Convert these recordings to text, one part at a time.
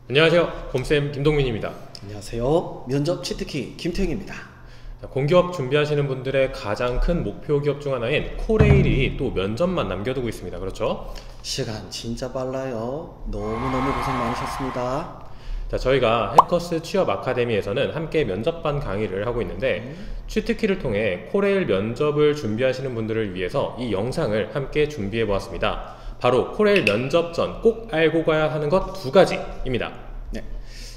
안녕하세요. 곰쌤 김동민입니다. 안녕하세요. 면접 치트키 김태형입니다. 공기업 준비하시는 분들의 가장 큰 목표 기업 중 하나인 코레일이 또 면접만 남겨두고 있습니다. 그렇죠? 시간 진짜 빨라요. 너무너무 고생 많으셨습니다. 저희가 해커스 취업 아카데미에서는 함께 면접반 강의를 하고 있는데 치트키를 통해 코레일 면접을 준비하시는 분들을 위해서 이 영상을 함께 준비해 보았습니다. 바로 코레일 면접 전 꼭 알고 가야 하는 것 두 가지입니다. 네,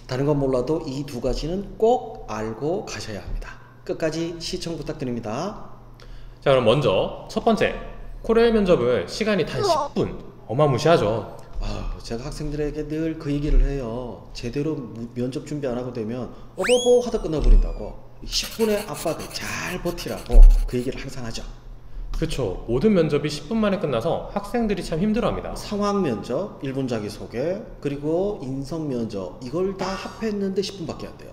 다른 건 몰라도 이 두 가지는 꼭 알고 가셔야 합니다. 끝까지 시청 부탁드립니다. 자, 그럼 먼저 첫 번째, 코레일 면접은 시간이 단 10분, 어마무시하죠. 제가 학생들에게 늘 그 얘기를 해요. 제대로 면접 준비 안 하고 되면 어버버 하다 끝나버린다고. 10분의 압박을 잘 버티라고 그 얘기를 항상 하죠. 그렇죠. 모든 면접이 10분 만에 끝나서 학생들이 참 힘들어합니다. 상황 면접, 1분 자기소개, 그리고 인성 면접 이걸 다 합했는데 10분밖에 안 돼요.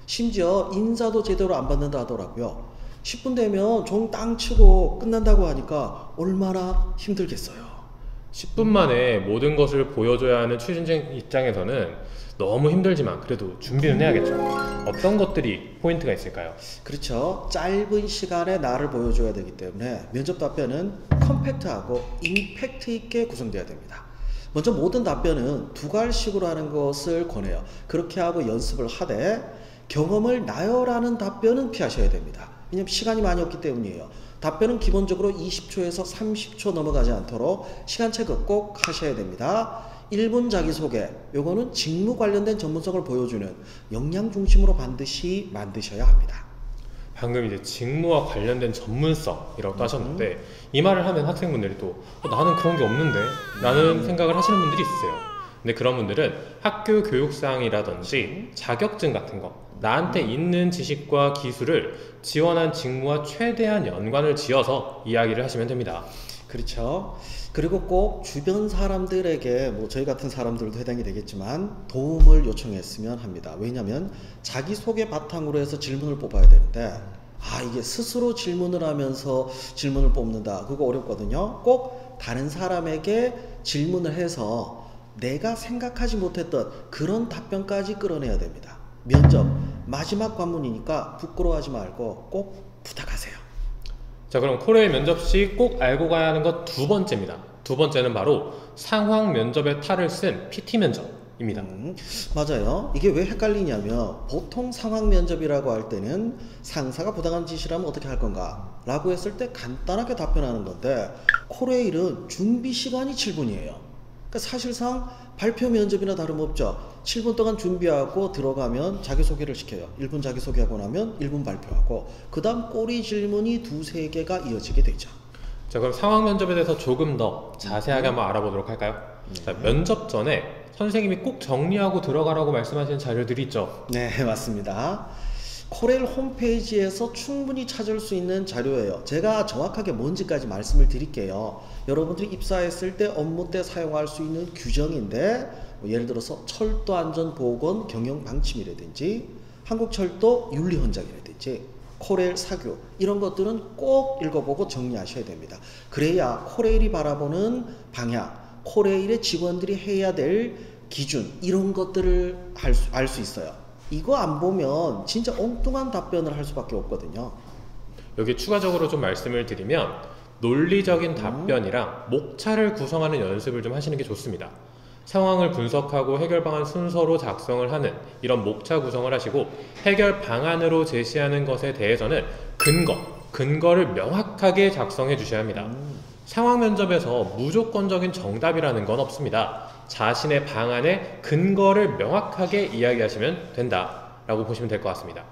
심지어 인사도 제대로 안 받는다 하더라고요. 10분 되면 종 땅 치고 끝난다고 하니까 얼마나 힘들겠어요. 10분 만에 모든 것을 보여줘야 하는 취준생 입장에서는 너무 힘들지만 그래도 준비는 해야겠죠. 어떤 것들이 포인트가 있을까요? 그렇죠. 짧은 시간에 나를 보여줘야 되기 때문에 면접 답변은 컴팩트하고 임팩트 있게 구성되어야 됩니다. 먼저 모든 답변은 두 갈식으로 하는 것을 권해요. 그렇게 하고 연습을 하되 경험을 나열하는 답변은 피하셔야 됩니다. 왜냐하면 시간이 많이 없기 때문이에요. 답변은 기본적으로 20초에서 30초 넘어가지 않도록 시간 체크 꼭 하셔야 됩니다. 1분 자기소개, 요거는 직무 관련된 전문성을 보여주는 역량 중심으로 반드시 만드셔야 합니다. 방금 이제 직무와 관련된 전문성이라고 하셨는데 이 말을 하면 학생분들이 또 나는 그런 게 없는데 라는 생각을 하시는 분들이 있으세요. 근데 그런 분들은 학교 교육상이라든지 자격증 같은 거, 나한테 있는 지식과 기술을 지원한 직무와 최대한 연관을 지어서 이야기를 하시면 됩니다. 그렇죠. 그리고 꼭 주변 사람들에게 뭐 저희 같은 사람들도 해당이 되겠지만 도움을 요청했으면 합니다. 왜냐하면 자기소개 바탕으로 해서 질문을 뽑아야 되는데 이게 스스로 질문을 하면서 질문을 뽑는다. 그거 어렵거든요. 꼭 다른 사람에게 질문을 해서 내가 생각하지 못했던 그런 답변까지 끌어내야 됩니다. 면접 마지막 관문이니까 부끄러워하지 말고 꼭 부탁하세요. 자, 그럼 코레일 면접 시 꼭 알고 가야 하는 것 두 번째입니다. 두 번째는 바로 상황 면접의 탈을 쓴 PT 면접입니다. 맞아요. 이게 왜 헷갈리냐면 보통 상황 면접이라고 할 때는 상사가 부당한 지시를 하면 어떻게 할 건가 라고 했을 때 간단하게 답변하는 건데 코레일은 준비 시간이 7분이에요. 그러니까 사실상 발표 면접이나 다름없죠. 7분 동안 준비하고 들어가면 자기소개를 시켜요. 1분 자기소개하고 나면 1분 발표하고 그 다음 꼬리 질문이 두세 개가 이어지게 되죠. 자, 그럼 상황 면접에 대해서 조금 더 자세하게 한번 알아보도록 할까요? 자, 면접 전에 선생님이 꼭 정리하고 들어가라고 말씀하시는 자료들이 있죠? 네, 맞습니다. 코레일 홈페이지에서 충분히 찾을 수 있는 자료예요. 제가 정확하게 뭔지까지 말씀을 드릴게요. 여러분들이 입사했을 때 업무 때 사용할 수 있는 규정인데 예를 들어서 철도안전보건 경영방침이라든지 한국철도 윤리헌장이라든지 코레일 사교 이런 것들은 꼭 읽어보고 정리하셔야 됩니다. 그래야 코레일이 바라보는 방향, 코레일의 직원들이 해야 될 기준 이런 것들을 알 수 있어요. 이거 안 보면 진짜 엉뚱한 답변을 할 수밖에 없거든요. 여기 추가적으로 좀 말씀을 드리면 논리적인 답변이랑 목차를 구성하는 연습을 좀 하시는 게 좋습니다. 상황을 분석하고 해결 방안 순서로 작성을 하는 이런 목차 구성을 하시고 해결 방안으로 제시하는 것에 대해서는 근거를 명확하게 작성해 주셔야 합니다. 상황 면접에서 무조건적인 정답이라는 건 없습니다. 자신의 방안의 근거를 명확하게 이야기하시면 된다라고 보시면 될 것 같습니다.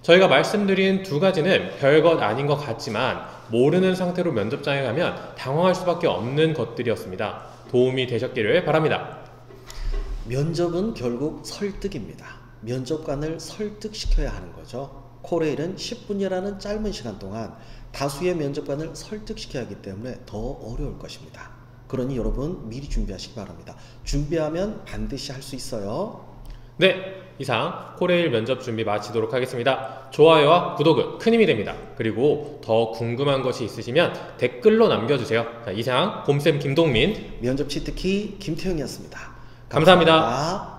저희가 말씀드린 두 가지는 별것 아닌 것 같지만 모르는 상태로 면접장에 가면 당황할 수밖에 없는 것들이었습니다. 도움이 되셨기를 바랍니다. 면접은 결국 설득입니다. 면접관을 설득시켜야 하는 거죠. 코레일은 10분이라는 짧은 시간 동안 다수의 면접관을 설득시켜야 하기 때문에 더 어려울 것입니다. 그러니 여러분 미리 준비하시기 바랍니다. 준비하면 반드시 할 수 있어요. 네, 이상 코레일 면접 준비 마치도록 하겠습니다. 좋아요와 구독은 큰 힘이 됩니다. 그리고 더 궁금한 것이 있으시면 댓글로 남겨주세요. 자, 이상 곰쌤 김동민 면접 치트키 김태형이었습니다. 감사합니다. 감사합니다.